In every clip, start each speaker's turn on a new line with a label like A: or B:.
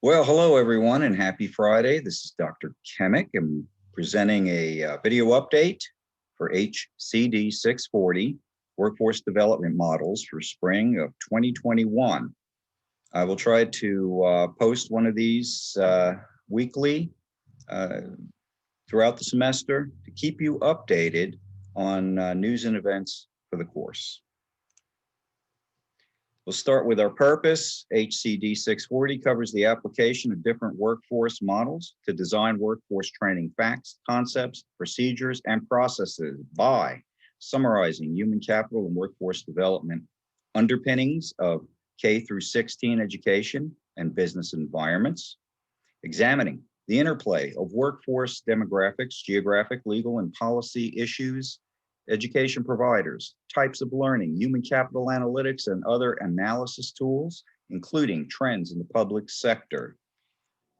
A: Well, hello everyone and happy Friday. This is Dr. Kemick. I'm presenting a video update for HCD640 Workforce Development Models for spring of 2021. I will try to post one of these weekly throughout the semester to keep you updated on news and events for the course. We'll start with our purpose. HCD640 covers the application of different workforce models to design workforce training facts, concepts, procedures, and processes by summarizing human capital and workforce development underpinnings of K through 16 education and business environments, examining the interplay of workforce demographics, geographic, legal, and policy issues, education providers, types of learning, human capital analytics, and other analysis tools, including trends in the public sector.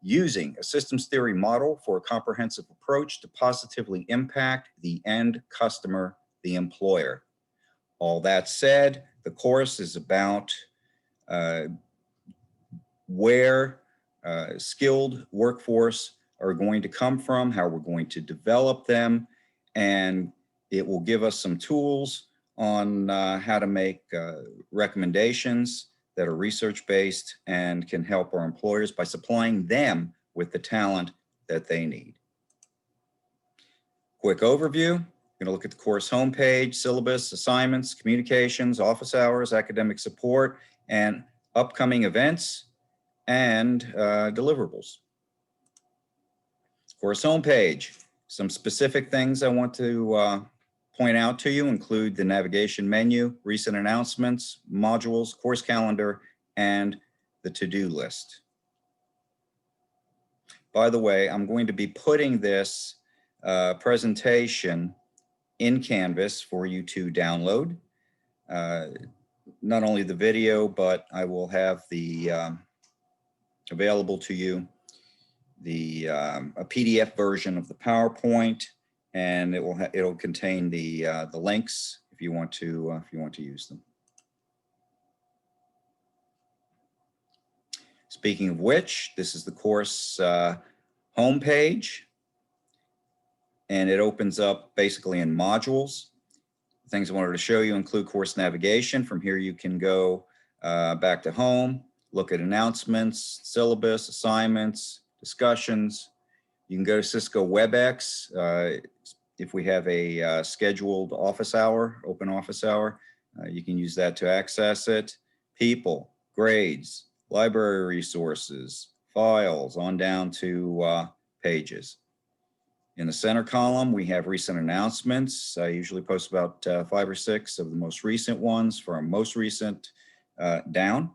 A: Using a systems theory model for a comprehensive approach to positively impact the end customer, the employer. All that said, the course is about where skilled workforce are going to come from, how we're going to develop them, and it will give us some tools on how to make recommendations that are research-based and can help our employers by supplying them with the talent that they need. Quick overview. We're going to look at the course homepage, syllabus, assignments, communications, office hours, academic support, and upcoming events and deliverables. Course homepage. Some specific things I want to point out to you include the navigation menu, recent announcements, modules, course calendar, and the to-do list. By the way, I'm going to be putting this presentation in Canvas for you to download. Not only the video, but I will have the available to you a PDF version of the PowerPoint, and it'll contain the links if you want to use them. Speaking of which, this is the course homepage, and it opens up basically in modules. The things I wanted to show you include course navigation. From here, you can go back to home, look at announcements, syllabus, assignments, discussions. You can go to Cisco WebEx. If we have a scheduled office hour, open office hour, you can use that to access it. People, grades, library resources, files, on down to pages. In the center column, we have recent announcements. I usually post about 5 or 6 of the most recent ones from most recent down.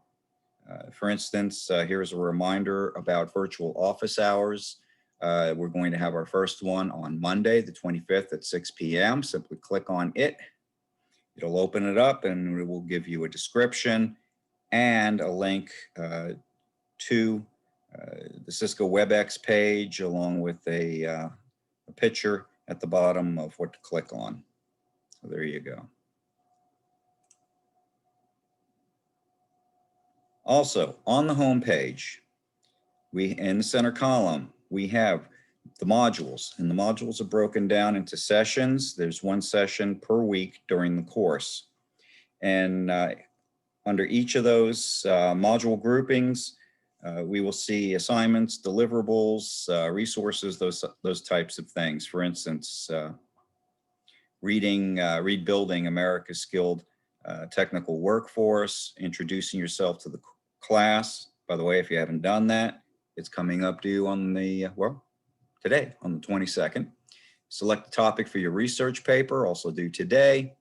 A: For instance, here's a reminder about virtual office hours. We're going to have our first one on Monday, the 25th at 6 p.m. Simply click on it. It'll open it up and it will give you a description and a link to the Cisco WebEx page, along with a picture at the bottom of what to click on. So there you go. Also, on the home page, in the center column, we have the modules, and the modules are broken down into sessions. There's one session per week during the course. And under each of those module groupings, we will see assignments, deliverables, resources, those types of things. For instance, rebuilding America's skilled technical workforce, introducing yourself to the class. By the way, if you haven't done that, it's coming up due on today on the 22nd. Select the topic for your research paper, also due today.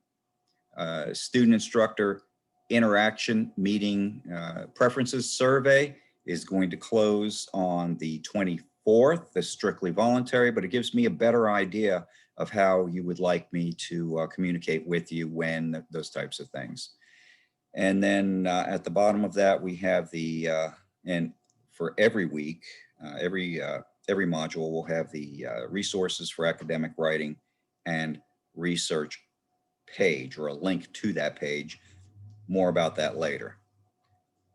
A: Student instructor interaction meeting preferences survey is going to close on the 24th. It's strictly voluntary, but it gives me a better idea of how you would like me to communicate with you when those types of things. And then at the bottom of that, we have and for every week, every module will have the resources for academic writing and research page, or a link to that page. More about that later.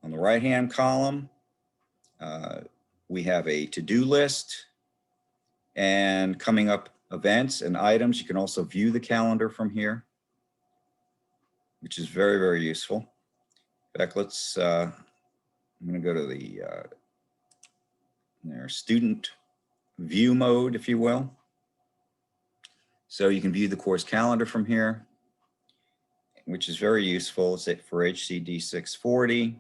A: On the right-hand column, we have a to-do list and coming up events and items. You can also view the calendar from here, which is very, very useful. In fact, let's, I'm going to go to the student view mode, if you will. So you can view the course calendar from here, which is very useful. It's for HCD640.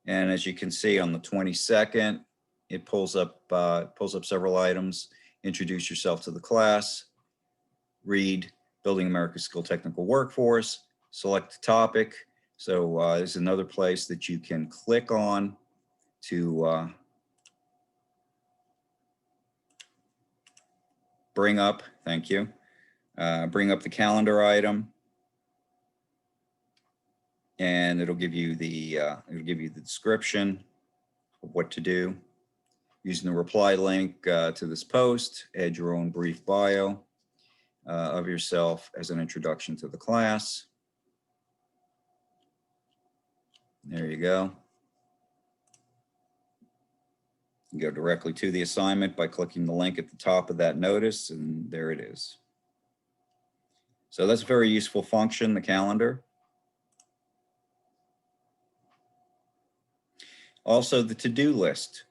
A: And as you can see on the 22nd, it pulls up several items. Introduce yourself to the class, read Building America's Skilled Technical Workforce, select a topic. So there's another place that you can click on to bring up, thank you, bring up the calendar item, and it'll give you the description of what to do. Using the reply link to this post, add your own brief bio of yourself as an introduction to the class. There you go. You go directly to the assignment by clicking the link at the top of that notice, and there it is. So that's a very useful function, the calendar. Also, the to-do list.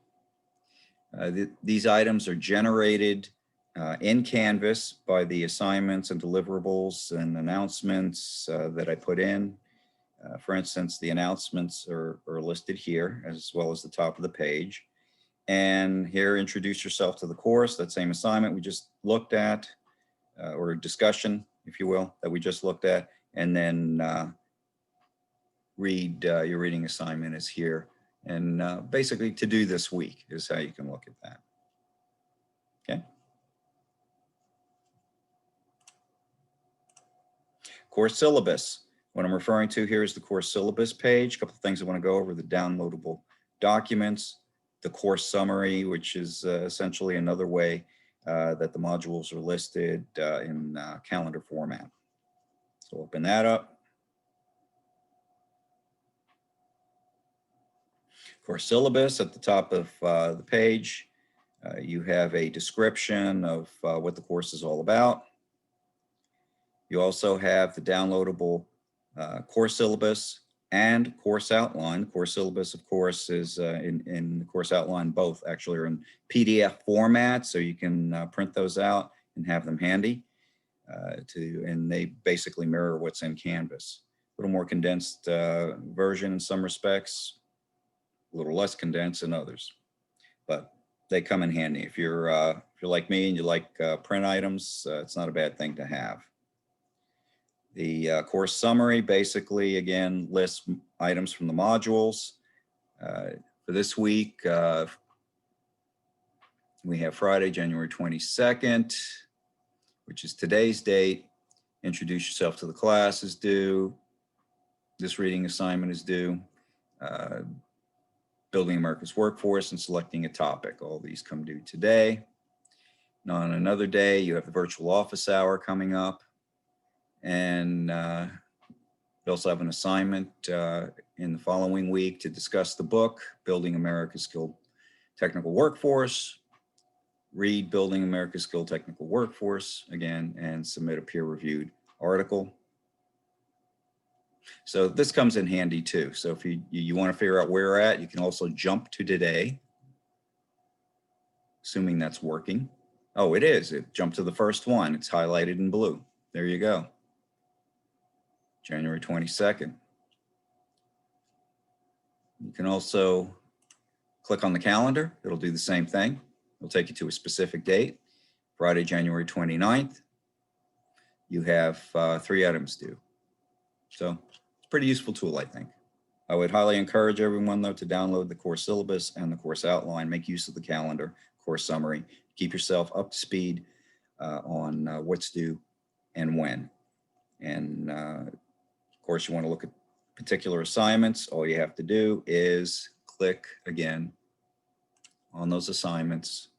A: These items are generated in Canvas by the assignments and deliverables and announcements that I put in. For instance, the announcements are listed here as well as the top of the page. And here, introduce yourself to the course, that same assignment we just looked at, or discussion, if you will, that we just looked at. And then read your reading assignment is here. And basically to do this week is how you can look at that. Okay. Course syllabus. What I'm referring to here is the course syllabus page. A couple of things I want to go over: the downloadable documents, the course summary, which is essentially another way that the modules are listed in calendar format. So open that up. Course syllabus at the top of the page. You have a description of what the course is all about. You also have the downloadable course syllabus and course outline. Course syllabus, of course, is in the course outline, both actually are in PDF format, so you can print those out and have them handy. And they basically mirror what's in Canvas. A little more condensed version in some respects, a little less condensed in others, but they come in handy. If you're like me and you like print items, it's not a bad thing to have. The course summary basically, again, lists items from the modules. For this week, we have Friday, January 22nd, which is today's date. Introduce yourself to the class is due. This reading assignment is due. Building America's Workforce and selecting a topic. All these come due today. Now, on another day, you have the virtual office hour coming up. And we also have an assignment in the following week to discuss the book, Building America's Skilled Technical Workforce. Read Building America's Skilled Technical Workforce again and submit a peer-reviewed article. So this comes in handy too. So if you want to figure out where you're at, you can also jump to today, assuming that's working. Oh, it is. It jumped to the first one. It's highlighted in blue. There you go. January 22nd. You can also click on the calendar. It'll do the same thing. It'll take you to a specific date. Friday, January 29th. You have 3 items due. So it's a pretty useful tool, I think. I would highly encourage everyone, though, to download the course syllabus and the course outline. Make use of the calendar, course summary. Keep yourself up to speed on what's due and when. And of course, you want to look at particular assignments. All you have to do is click again on those assignments,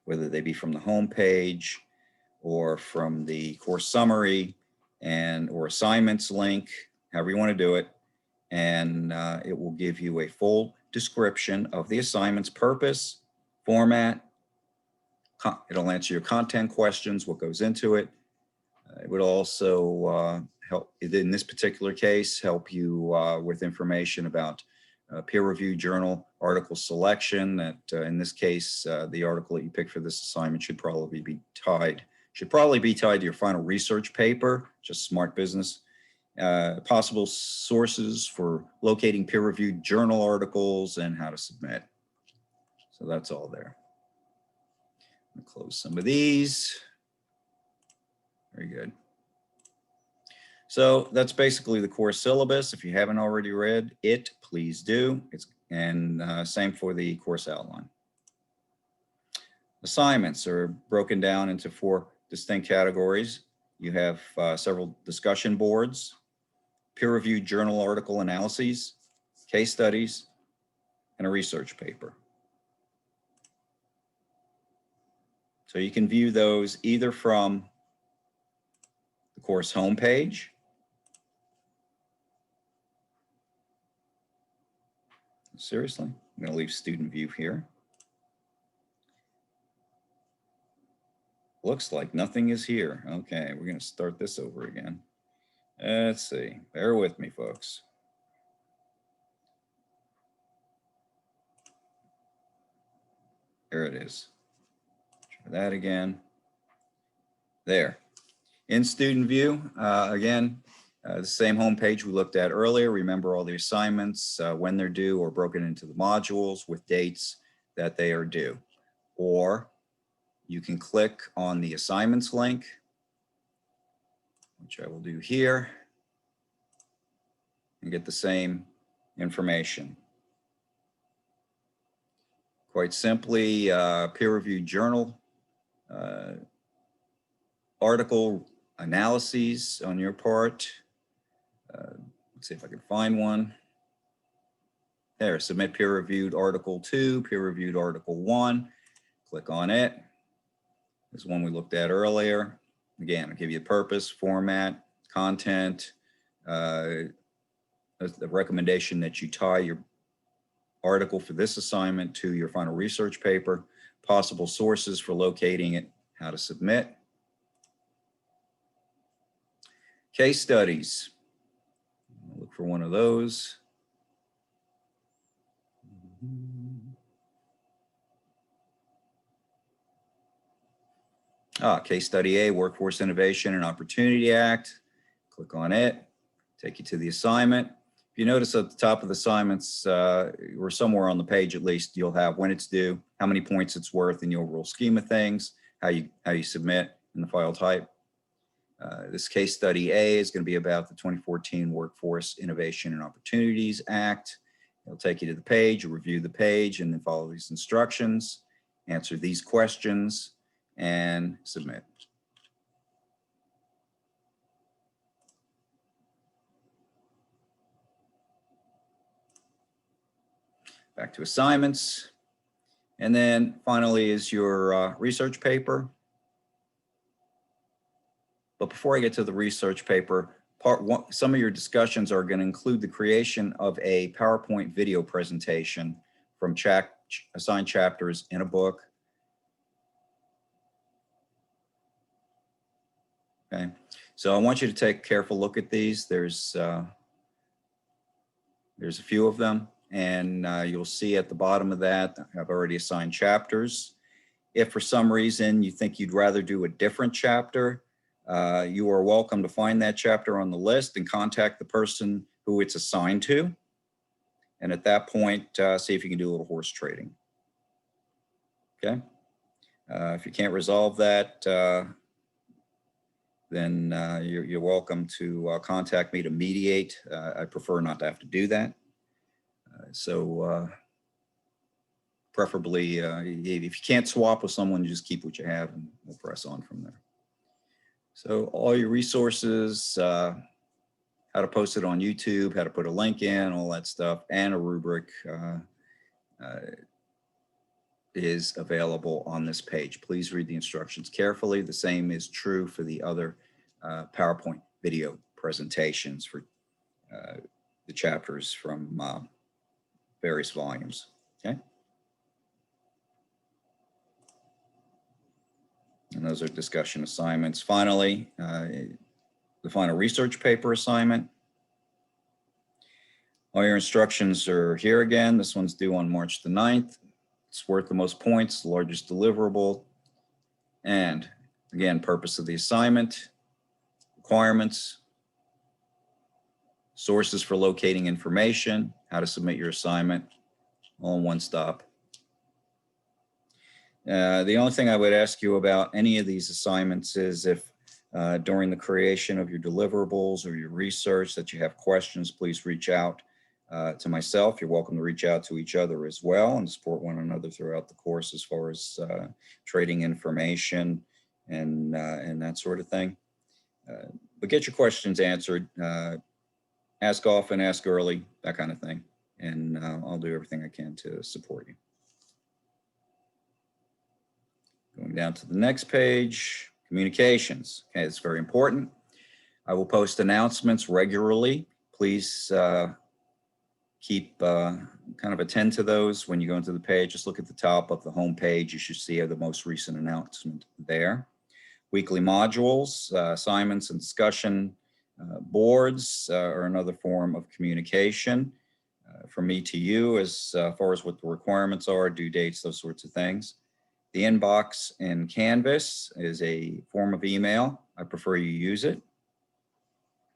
A: whether they be from the home page or from the course summary or assignments link, however you want to do it, and it will give you a full description of the assignment's purpose, format. It'll answer your content questions, what goes into it. It would also help, in this particular case, help you with information about peer-reviewed journal article selection. That in this case, the article that you pick for this assignment should probably be tied to your final research paper, just smart business. Possible sources for locating peer-reviewed journal articles and how to submit. So that's all there. I'm gonna close some of these. Very good. So that's basically the course syllabus. If you haven't already read it, please do. And same for the course outline. Assignments are broken down into 4 distinct categories. You have several discussion boards, peer-reviewed journal article analyses, case studies, and a research paper. So you can view those either from the course homepage, seriously, I'm going to leave student view here. Looks like nothing is here. Okay, we're going to start this over again. Let's see. Bear with me, folks. There it is. Try that again. There. In student view, again, the same homepage we looked at earlier. Remember all the assignments, when they're due, or broken into the modules with dates that they are due. Or you can click on the assignments link, which I will do here, and get the same information. Quite simply, peer-reviewed journal article analyses on your part. Let's see if I can find one. There, submit peer-reviewed article 2, peer-reviewed article 1. Click on it. This is one we looked at earlier. Again, I'll give you a purpose, format, content, the recommendation that you tie your article for this assignment to your final research paper, possible sources for locating it, how to submit. Case studies. Look for one of those. Case study A, Workforce Innovation and Opportunity Act. Click on it, take you to the assignment. If you notice at the top of the assignments, or somewhere on the page at least, you'll have when it's due, how many points it's worth in the overall scheme of things, how you submit, and the file type. This case study A is going to be about the 2014 Workforce Innovation and Opportunities Act. It'll take you to the page, review the page, and then follow these instructions, answer these questions, and submit. Back to assignments. And then finally is your research paper. But before I get to the research paper, part one, some of your discussions are going to include the creation of a PowerPoint video presentation from assigned chapters in a book. Okay, so I want you to take a careful look at these. There's a few of them, and you'll see at the bottom of that, I've already assigned chapters. If for some reason you think you'd rather do a different chapter, you are welcome to find that chapter on the list and contact the person who it's assigned to. And at that point, see if you can do a little horse trading. Okay. If you can't resolve that, then you're welcome to contact me to mediate. I prefer not to have to do that. Preferably, if you can't swap with someone, you just keep what you have and we'll press on from there. So all your resources, how to post it on YouTube, how to put a link in, all that stuff, and a rubric is available on this page. Please read the instructions carefully. The same is true for the other PowerPoint video presentations for the chapters from various volumes, okay? And those are discussion assignments. Finally, the final research paper assignment. All your instructions are here again. This one's due on March the 9th. It's worth the most points, the largest deliverable. And again, purpose of the assignment, requirements, sources for locating information, how to submit your assignment, all in one stop. The only thing I would ask you about any of these assignments is if during the creation of your deliverables or your research that you have questions, please reach out to myself. You're welcome to reach out to each other as well and support one another throughout the course as far as trading information and that sort of thing. But get your questions answered. Ask often, ask early, that kind of thing. And I'll do everything I can to support you. Going down to the next page, communications. Okay, it's very important. I will post announcements regularly. Please keep kind of attend to those when you go into the page. Just look at the top of the home page. You should see the most recent announcement there. Weekly modules, assignments and discussion boards are another form of communication from me to you as far as what the requirements are, due dates, those sorts of things. The inbox in Canvas is a form of email. I prefer you use it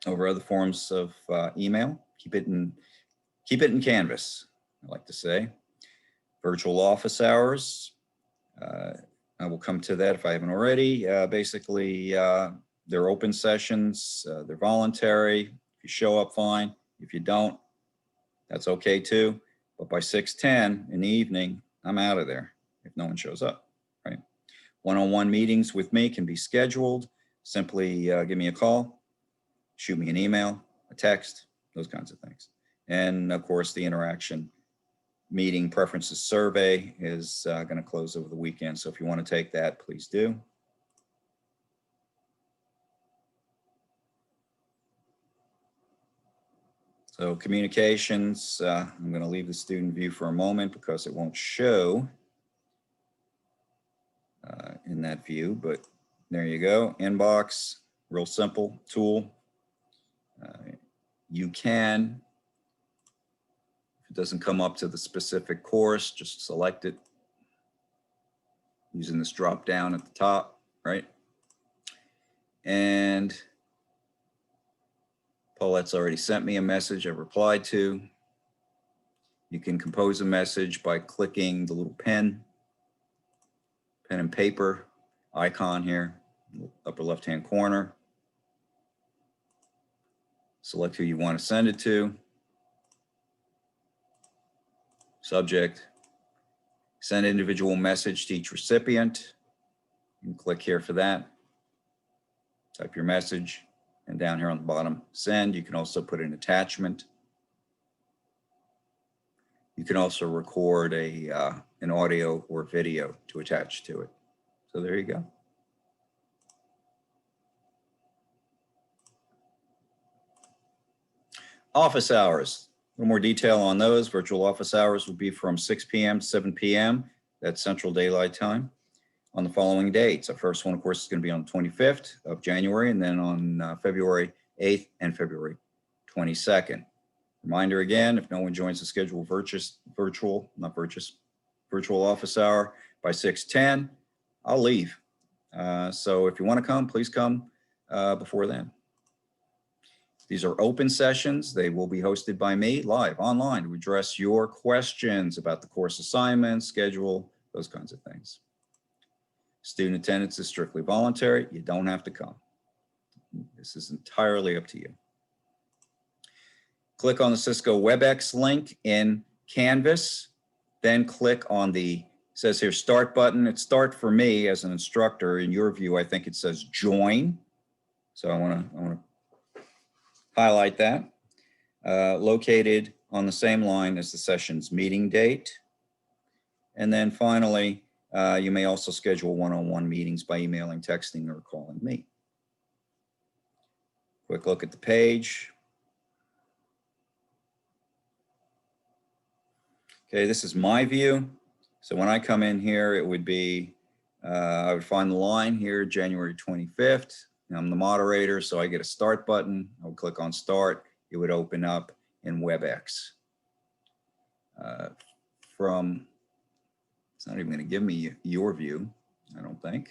A: over other forms of email. Keep it in Canvas, I like to say. Virtual office hours. I will come to that if I haven't already. Basically, they're open sessions. They're voluntary. If you show up, fine. If you don't, that's okay too. But by 6:10 in the evening, I'm out of there if no one shows up, right? One-on-one meetings with me can be scheduled. Simply give me a call, shoot me an email, a text, those kinds of things. And of course, the interaction meeting preferences survey is going to close over the weekend. So if you want to take that, please do. So communications, I'm going to leave the student view for a moment because it won't show in that view, but there you go. Inbox, real simple tool. You can, if it doesn't come up to the specific course, just select it using this drop down at the top, right? And Paulette's already sent me a message I've replied to. You can compose a message by clicking the little pen and paper icon here, upper left-hand corner. Select who you want to send it to. Subject. Send individual message to each recipient. You can click here for that. Type your message. And down here on the bottom, send. You can also put an attachment. You can also record an audio or video to attach to it. So there you go. Office hours. A little more detail on those. Virtual office hours will be from 6 p.m. to 7 p.m. That's Central Daylight Time. On the following dates. Our first one, of course, is going to be on the 25th of January, and then on February 8th and February 22nd. Reminder again, if no one joins the scheduled virtual office hour by 6:10, I'll leave. So if you want to come, please come before then. These are open sessions. They will be hosted by me live online to address your questions about the course assignment, schedule, those kinds of things. Student attendance is strictly voluntary. You don't have to come. This is entirely up to you. Click on the Cisco WebEx link in Canvas, then click on the, it says here, start button. It's start for me as an instructor. In your view, I think it says join. So I want to highlight that. Located on the same line as the session's meeting date. And then finally, you may also schedule one-on-one meetings by emailing, texting, or calling me. Quick look at the page. Okay, this is my view. So when I come in here, it would be, I would find the line here, January 25th. I'm the moderator, so I get a start button. I would click on start. It would open up in WebEx. It's not even going to give me your view, I don't think.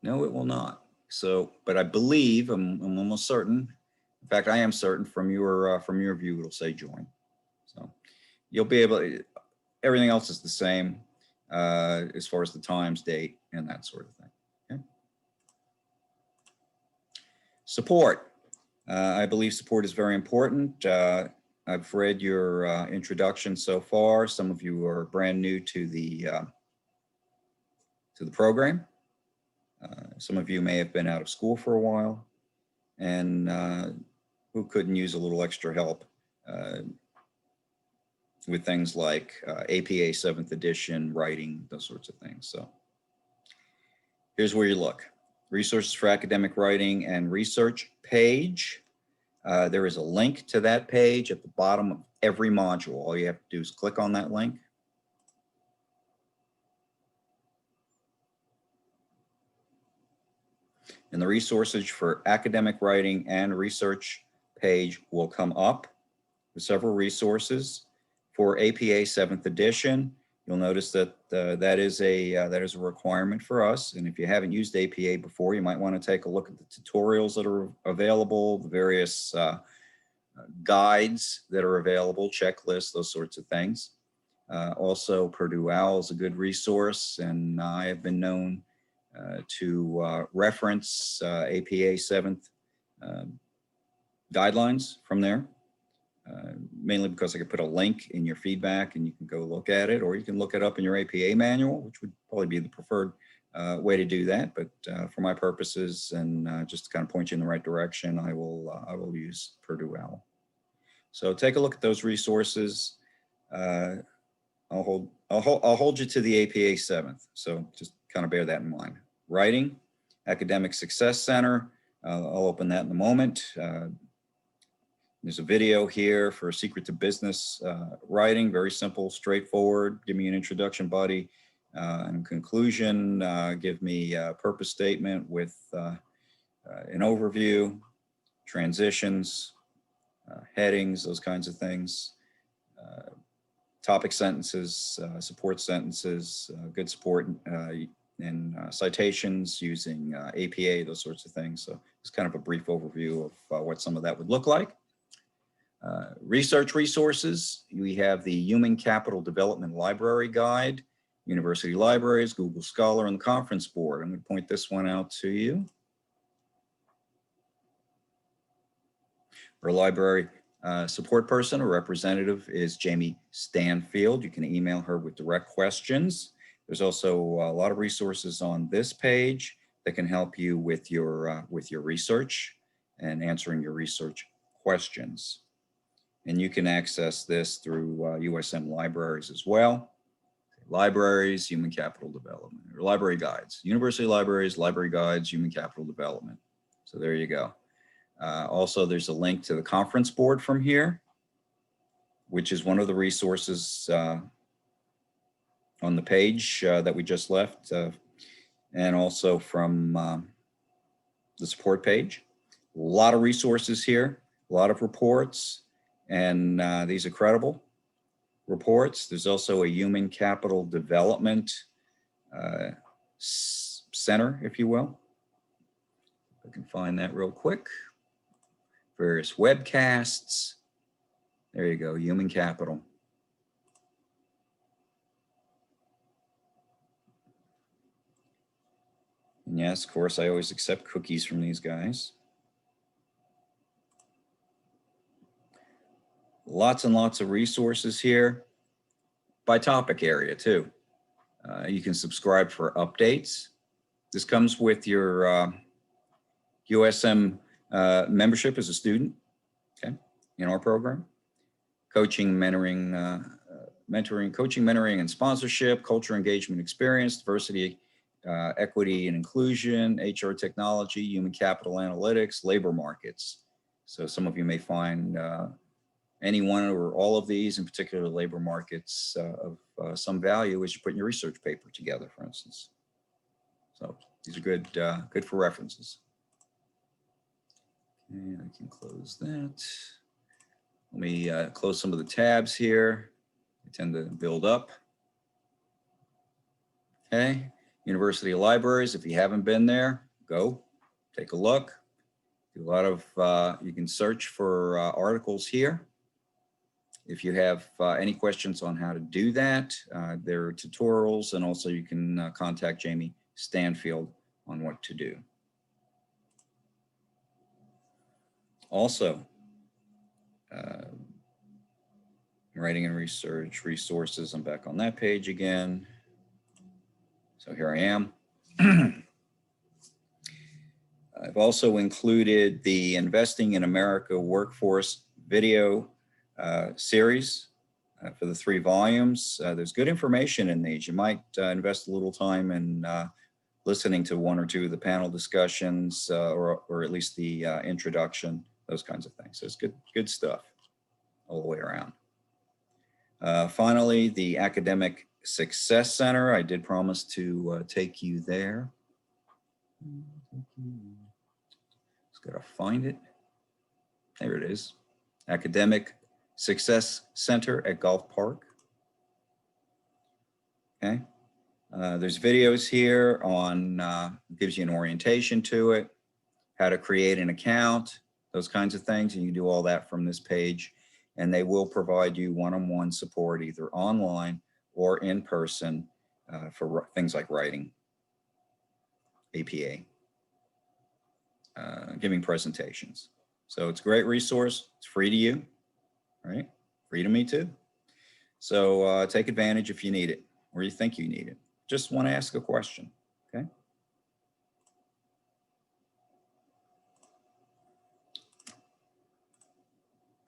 A: No, it will not. So, but I believe, I'm almost certain. In fact, I am certain from your view, it'll say join. So you'll be able to, everything else is the same as far as the times, date, and that sort of thing. Okay. Support. I believe support is very important. I've read your introduction so far. Some of you are brand new to the program. Some of you may have been out of school for a while, and who couldn't use a little extra help with things like APA 7th edition, writing, those sorts of things. So here's where you look. Resources for Academic Writing and Research page. There is a link to that page at the bottom of every module. All you have to do is click on that link. And the resources for academic writing and research page will come up with several resources. For APA 7th edition, you'll notice that that is a requirement for us. And if you haven't used APA before, you might want to take a look at the tutorials that are available, the various guides that are available, checklists, those sorts of things. Also, Purdue OWL is a good resource, and I have been known to reference APA 7th guidelines from there, mainly because I could put a link in your feedback and you can go look at it, or you can look it up in your APA manual, which would probably be the preferred way to do that. But for my purposes and just to kind of point you in the right direction, I will use Purdue OWL. So take a look at those resources. I'll hold you to the APA 7th. So just kind of bear that in mind. Writing, Academic Success Center. I'll open that in a moment. There's a video here for Secret to Business Writing. Very simple, straightforward. Give me an introduction, buddy. In conclusion, give me a purpose statement with an overview, transitions, headings, those kinds of things. Topic sentences, support sentences, good support and citations using APA, those sorts of things. So it's kind of a brief overview of what some of that would look like. Research resources, we have the Human Capital Development Library Guide, University Libraries, Google Scholar, and the Conference Board. I'm going to point this one out to you. Our library support person or representative is Jamie Stanfield. You can email her with direct questions. There's also a lot of resources on this page that can help you with your research and answering your research questions. And you can access this through USM libraries as well. Libraries, Human Capital Development, or Library Guides. University Libraries, Library Guides, Human Capital Development. So there you go. Also, there's a link to the Conference Board from here, which is one of the resources on the page that we just left, and also from the support page. A lot of resources here, a lot of reports, and these are credible reports. There's also a Human Capital Development Center, if you will. I can find that real quick. Various webcasts. There you go, Human Capital. And yes, of course, I always accept cookies from these guys. Lots and lots of resources here by topic area too. You can subscribe for updates. This comes with your USM membership as a student, okay, in our program. Coaching, mentoring, coaching, mentoring, and sponsorship, culture, engagement, experience, diversity, equity and inclusion, HR technology, human capital analytics, labor markets. So some of you may find any one or all of these, in particular labor markets, of some value as you put your research paper together, for instance. So these are good, good for references. And I can close that. Let me close some of the tabs here. They tend to build up. Okay, University Libraries, if you haven't been there, go take a look. Do a lot of, you can search for articles here. If you have any questions on how to do that, there are tutorials, and also you can contact Jamie Stanfield on what to do. Also, writing and research resources, I'm back on that page again. So here I am. I've also included the Investing in America Workforce video series for the 3 volumes. There's good information in these. You might invest a little time in listening to 1 or 2 of the panel discussions, or at least the introduction, those kinds of things. So it's good stuff all the way around. Finally, the Academic Success Center. I did promise to take you there. Just gotta find it. There it is. Academic Success Center at Gulf Park. Okay. There's videos here on, gives you an orientation to it, how to create an account, those kinds of things. And you can do all that from this page. And they will provide you one-on-one support, either online or in person, for things like writing, APA, giving presentations. So it's a great resource. It's free to you, right? Free to me too. So take advantage if you need it, or you think you need it. Just want to ask a question, okay?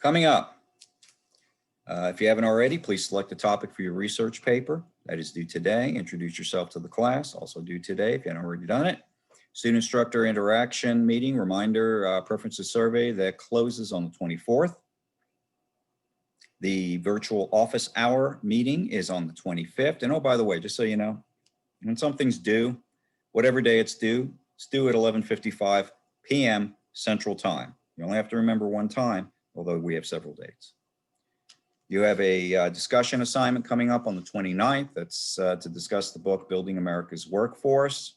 A: Coming up, if you haven't already, please select a topic for your research paper. That is due today. Introduce yourself to the class, also due today if you haven't already done it. Student instructor interaction meeting, reminder, preferences survey that closes on the 24th. The virtual office hour meeting is on the 25th. And oh, by the way, just so you know, when something's due, whatever day it's due at 11:55 p.m. Central Time. You only have to remember one time, although we have several dates. You have a discussion assignment coming up on the 29th. That's to discuss the book, Building America's Workforce.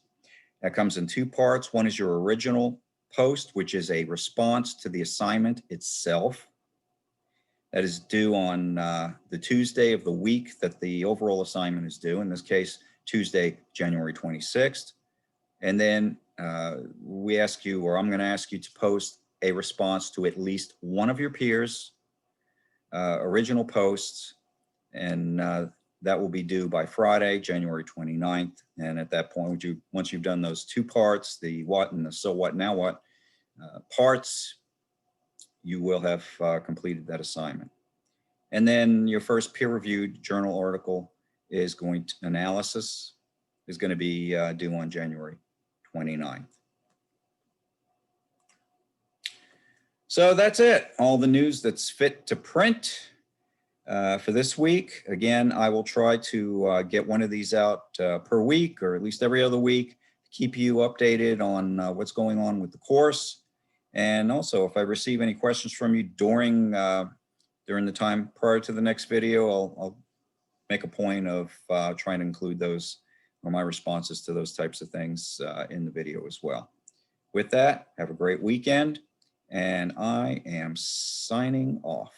A: That comes in 2 parts. One is your original post, which is a response to the assignment itself. That is due on the Tuesday of the week that the overall assignment is due, in this case, Tuesday, January 26th. And then we ask you, or I'm going to ask you to post a response to at least one of your peers' original posts, and that will be due by Friday, January 29th. And at that point, once you've done those 2 parts, the what and the so what, now what parts, you will have completed that assignment. And then your first peer-reviewed journal article is analysis is going to be due on January 29th. So that's it. All the news that's fit to print for this week. Again, I will try to get one of these out per week, or at least every other week, to keep you updated on what's going on with the course. And also, if I receive any questions from you during the time prior to the next video, I'll make a point of trying to include those, or my responses to those types of things in the video as well. With that, have a great weekend, and I am signing off.